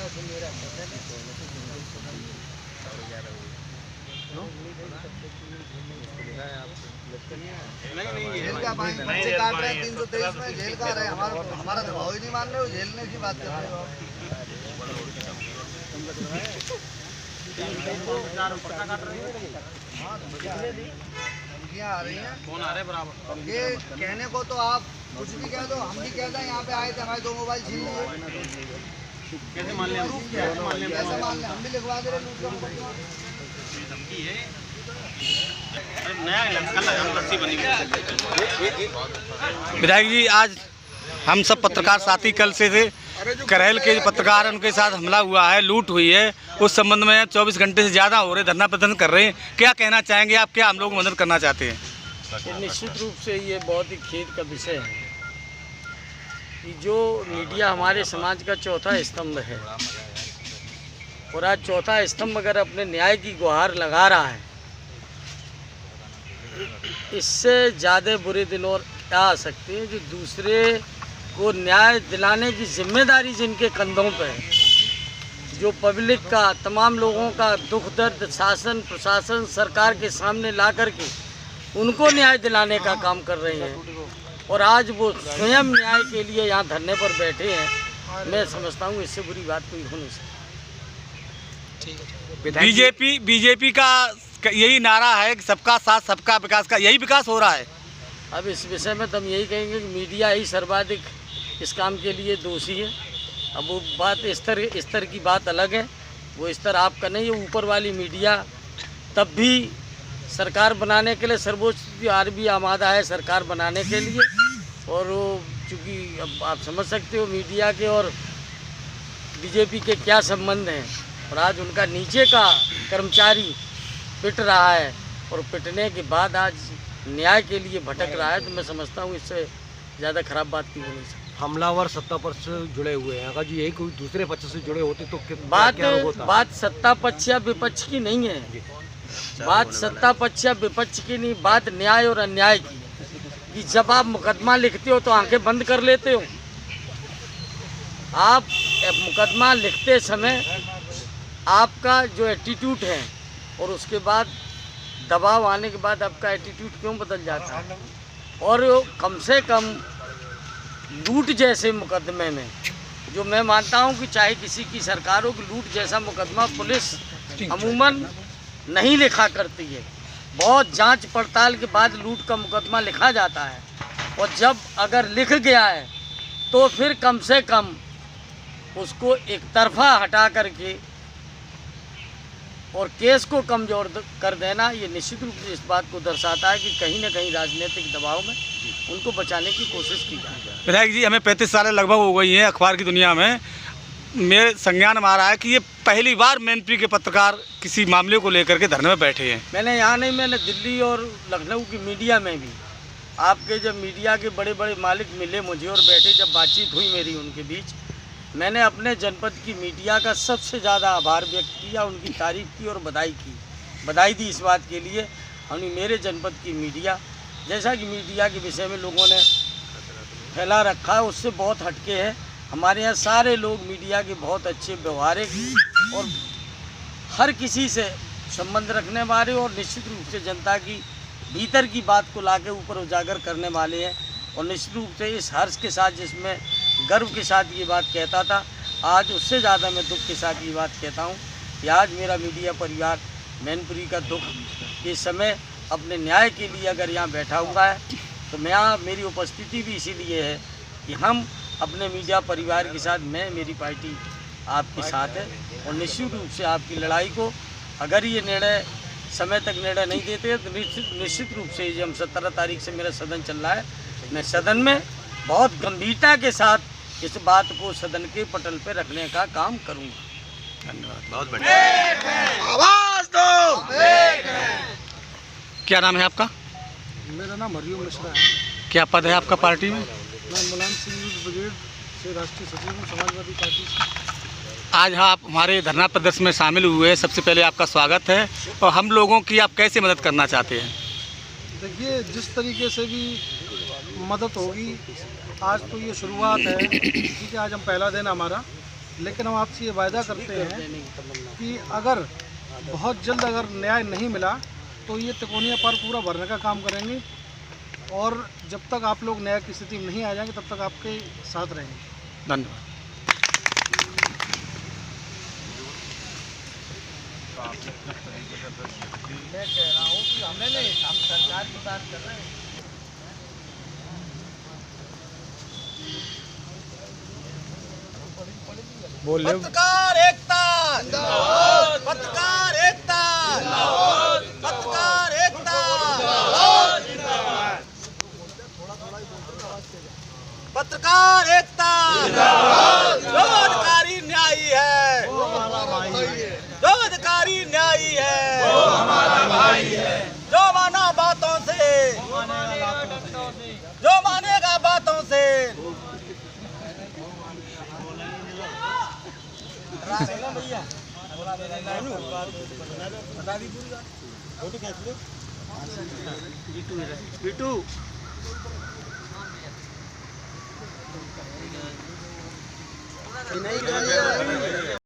Jail का बच्चे काट रहे हैं 323 में, जेल का रहे, हमारा दबाव ही नहीं मान रहे हो, झेलने की बात कर रहे हो। धमकियाँ आ रही हैं, कौन आ रहे बराबर। ये कहने को तो आप कुछ भी कह दो, हम भी कहते हैं यहाँ पे आए थे, हमारे 2 मोबाइल छीन लिए। कैसे मान लिया? कैसे मान लिया? हम भी लिखवा दे रहे लूट का मुकदमा। धमकी है विधायक जी, आज हम सब पत्रकार साथी कल से थे, करहल के पत्रकार उनके साथ हमला हुआ है, लूट हुई है, उस संबंध में 24 घंटे से ज़्यादा हो रहे धरना प्रदर्शन कर रहे हैं। क्या कहना चाहेंगे आप, क्या हम लोग मदद करना चाहते हैं? निश्चित रूप से ये बहुत ही खेद का विषय है कि जो मीडिया हमारे समाज का चौथा स्तंभ है और आज चौथा स्तंभ अगर अपने न्याय की गुहार लगा रहा है, इससे ज़्यादा बुरे दिन और क्या आ सकते हैं। जो दूसरे को न्याय दिलाने की जिम्मेदारी जिनके कंधों पे है, जो पब्लिक का, तमाम लोगों का दुख दर्द शासन प्रशासन सरकार के सामने ला करके उनको न्याय दिलाने का काम कर रहे हैं, और आज वो स्वयं न्याय के लिए यहाँ धरने पर बैठे हैं। मैं समझता हूँ इससे बुरी बात कोई हो नहीं सकती। बीजेपी का यही नारा है कि सबका साथ सबका विकास, का यही विकास हो रहा है। अब इस विषय में तो हम यही कहेंगे कि मीडिया ही सर्वाधिक इस काम के लिए दोषी है। अब वो बात स्तर की बात अलग है, वो स्तर आपका नहीं है। ऊपर वाली मीडिया तब भी सरकार बनाने के लिए सर्वोच्च आर्मी आमादा है सरकार बनाने के लिए, और वो चूँकि अब आप समझ सकते हो मीडिया के और बीजेपी के क्या संबंध हैं, और आज उनका नीचे का कर्मचारी पिट रहा है और पिटने के बाद आज न्याय के लिए भटक रहा है, तो मैं समझता हूँ इससे ज़्यादा खराब बात की होनी चाहिए। हमलावर सत्ता पक्ष से जुड़े हुए हैं, अगर जी यही कोई दूसरे पक्ष से जुड़े होते तो बात सत्ता पक्ष या विपक्ष की नहीं है, बात सत्ता पक्ष या विपक्ष की नहीं, बात न्याय और अन्याय की। कि जब आप मुकदमा लिखते हो तो आंखें बंद कर लेते हो। आप मुकदमा लिखते समय आपका जो एटीट्यूड है और उसके बाद दबाव आने के बाद आपका एटीट्यूड क्यों बदल जाता है। और कम से कम लूट जैसे मुकदमे में, जो मैं मानता हूं कि चाहे किसी की सरकार हो, कि लूट जैसा मुकदमा पुलिस अमूमन नहीं लिखा करती है। बहुत जांच पड़ताल के बाद लूट का मुकदमा लिखा जाता है, और जब अगर लिख गया है तो फिर कम से कम उसको एक तरफा हटा करके और केस को कमज़ोर कर देना, ये निश्चित रूप से इस बात को दर्शाता है कि कहीं न कहीं राजनीतिक दबाव में उनको बचाने की कोशिश की जा रही है। विधायक जी, हमें 35 साल लगभग हो गई हैं अखबार की दुनिया में। मेरे संज्ञान में आ रहा है कि ये पहली बार मैनपुरी के पत्रकार किसी मामले को लेकर के धरने में बैठे हैं। मैंने यहाँ नहीं, मैंने दिल्ली और लखनऊ की मीडिया में भी, आपके जब मीडिया के बड़े बड़े मालिक मिले मुझे और बैठे, जब बातचीत हुई मेरी उनके बीच, मैंने अपने जनपद की मीडिया का सबसे ज़्यादा आभार व्यक्त किया, उनकी तारीफ़ की और बधाई दी इस बात के लिए। हमने मेरे जनपद की मीडिया, जैसा कि मीडिया के विषय में लोगों ने फैला रखा है, उससे बहुत हटके है। हमारे यहाँ सारे लोग मीडिया के बहुत अच्छे व्यवहारिक और हर किसी से संबंध रखने वाले, और निश्चित रूप से जनता की भीतर की बात को लाके ऊपर उजागर करने वाले हैं। और निश्चित रूप से इस हर्ष के साथ, जिसमें गर्व के साथ ये बात कहता था, आज उससे ज़्यादा मैं दुख के साथ ये बात कहता हूँ कि आज मेरा मीडिया परिवार मैनपुरी का दुख के समय अपने न्याय के लिए अगर यहाँ बैठा हुआ है, तो मैं यहाँ मेरी उपस्थिति भी इसीलिए है कि हम अपने मीडिया परिवार के साथ, मैं, मेरी पार्टी आपके साथ है। और निश्चित रूप से आपकी लड़ाई को अगर ये निर्णय समय तक निर्णय नहीं देते तो निश्चित रूप से ये हम 17 तारीख से मेरा सदन चल रहा है, मैं सदन में बहुत गंभीरता के साथ इस बात को सदन के पटल पर रखने का काम करूँगा। धन्यवाद, बहुत बढ़िया। क्या नाम है आपका? मेरा नाम हरिओम मिश्रा है। क्या पद है आपका पार्टी में? मैं मुलायम सिंह ब्रिगेड से राष्ट्रीय सचिव हूँ, समाजवादी पार्टी से। आज आप हमारे धरना प्रदर्शन में शामिल हुए हैं, सबसे पहले आपका स्वागत है। और हम लोगों की आप कैसे मदद करना चाहते हैं? देखिए, जिस तरीके से भी मदद होगी, आज तो ये शुरुआत है, ठीक है, आज हम पहला दिन हमारा, लेकिन हम आपसे ये वायदा करते हैं कि अगर बहुत जल्द अगर न्याय नहीं मिला तो ये तिकोनिया पार्क पूरा भरने का काम करेंगे और जब तक आप लोग न्याय की स्थिति में नहीं आ जाएंगे तब तक आपके साथ रहेंगे। धन्यवाद। मैं कह रहा हूँ कि हमें नहीं, हम सरकार की बात कर रहे हैं। बोल पत्रकार एकता जिंदाबाद, पत्रकार एकता जिंदाबाद, पत्रकार एकता जिंदाबाद, पत्रकार एकता जिंदाबाद। जो अधिकारी न्यायी है, जो अधिकारी न्यायी है, वो हमारा भाई है। जो माना बातों से, जो मानेगा बातों से। भैया बता दी पूरी बात। फोटो खींच लो। बिटू नहीं